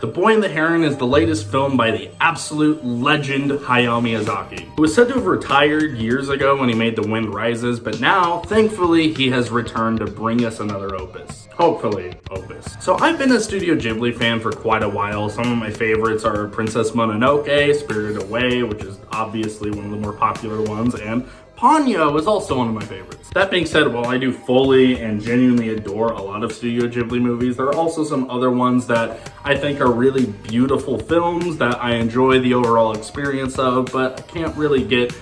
The Boy and the Heron is the latest film by the absolute legend Hayao Miyazaki, who was said to have retired years ago when he made The Wind Rises, but now, thankfully, he has returned to bring us another opus. Hopefully, opus. So I've been a Studio Ghibli fan for quite a while. Some of my favorites are Princess Mononoke, Spirited Away, which is obviously one of the more popular ones, and Ponyo is also one of my favorites. That being said, while I do fully and genuinely adore a lot of Studio Ghibli movies, there are also some other ones that I think are really beautiful films that I enjoy the overall experience of, but I can't really get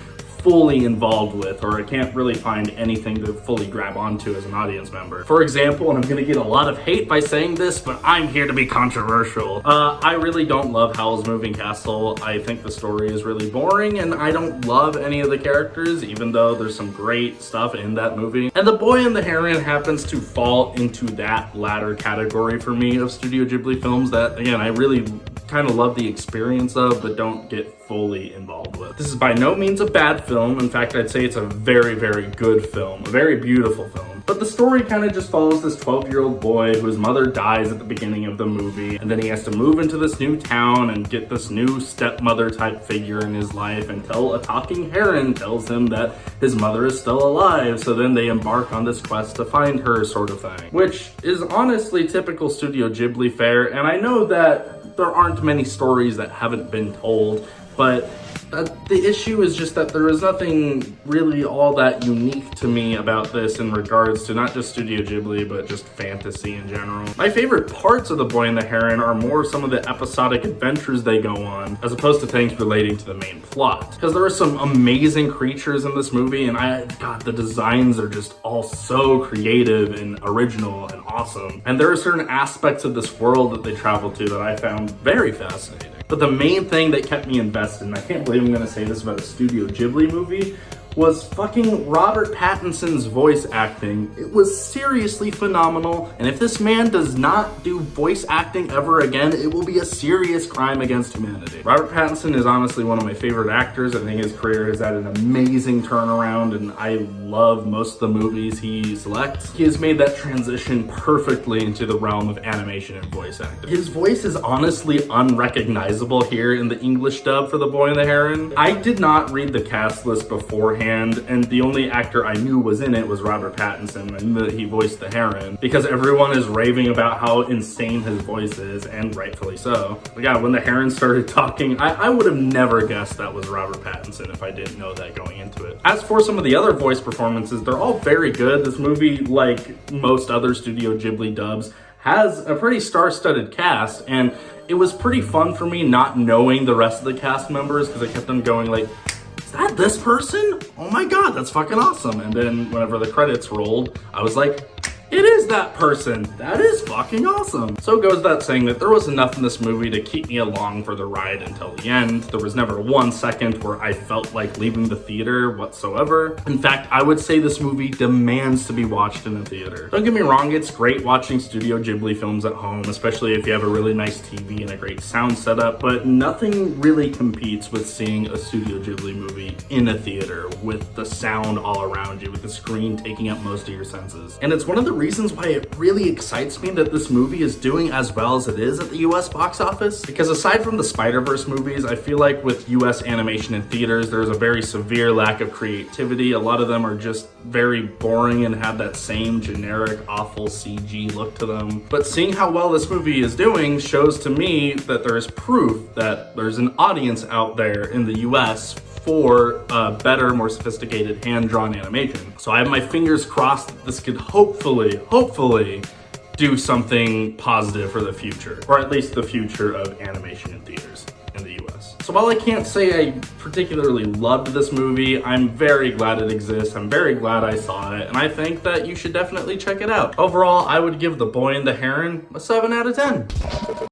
fully involved with, or I can't really find anything to fully grab onto as an audience member. For example, and I'm gonna get a lot of hate by saying this, but I'm here to be controversial. I really don't love Howl's Moving Castle. I think the story is really boring, and I don't love any of the characters, even though there's some great stuff in that movie. And The Boy and the Heron happens to fall into that latter category for me of Studio Ghibli films that, again, I really kind of love the experience of, but don't get fully involved with. This is by no means a bad film. In fact, I'd say it's a very, very good film, a very beautiful film. But the story kind of just follows this 12-year-old boy whose mother dies at the beginning of the movie, and then he has to move into this new town and get this new stepmother type figure in his life until a talking heron tells him that his mother is still alive. So then they embark on this quest to find her, sort of thing, which is honestly typical Studio Ghibli fare. And I know that there aren't many stories that haven't been told, but the issue is just that there is nothing really all that unique to me about this in regards to not just Studio Ghibli, but just fantasy in general. My favorite parts of The Boy and the Heron are more some of the episodic adventures they go on, as opposed to things relating to the main plot. Because there are some amazing creatures in this movie, and God, the designs are just all so creative and original and awesome. And there are certain aspects of this world that they travel to that I found very fascinating. But the main thing that kept me invested, and I can't believe I'm gonna say this about a Studio Ghibli movie, was fucking Robert Pattinson's voice acting. It was seriously phenomenal, and if this man does not do voice acting ever again, it will be a serious crime against humanity. Robert Pattinson is honestly one of my favorite actors. I think his career has had an amazing turnaround, and I love most of the movies he selects. He has made that transition perfectly into the realm of animation and voice acting. His voice is honestly unrecognizable here in the English dub for The Boy and the Heron. I did not read the cast list beforehand, and the only actor I knew was in it was Robert Pattinson. I knew that he voiced the Heron because everyone is raving about how insane his voice is, and rightfully so. But yeah, when the Heron started talking, I would have never guessed that was Robert Pattinson if I didn't know that going into it. As for some of the other voice performances, they're all very good. This movie, like most other Studio Ghibli dubs, has a pretty star-studded cast, and it was pretty fun for me not knowing the rest of the cast members because I kept on going like, is that this person? Oh my god, that's fucking awesome. And then whenever the credits rolled, I was like, it is that person. That is fucking awesome. So it goes without saying that there was enough in this movie to keep me along for the ride until the end. There was never 1 second where I felt like leaving the theater whatsoever. In fact, I would say this movie demands to be watched in a theater. Don't get me wrong, it's great watching Studio Ghibli films at home, especially if you have a really nice TV and a great sound setup, but nothing really competes with seeing a Studio Ghibli movie in a theater with the sound all around you, with the screen taking up most of your senses. And it's one of the reasons why it really excites me that this movie is doing as well as it is at the US box office. Because aside from the Spider-Verse movies, I feel like with US animation in theaters, there's a very severe lack of creativity. A lot of them are just very boring and have that same generic, awful CG look to them. But seeing how well this movie is doing shows to me that there is proof that there's an audience out there in the US for better, more sophisticated hand-drawn animation. So I have my fingers crossed that this could hopefully do something positive for the future, or at least the future of animation in theaters in the US. So while I can't say I particularly loved this movie, I'm very glad it exists. I'm very glad I saw it, and I think that you should definitely check it out. Overall, I would give The Boy and the Heron a 7 out of 10.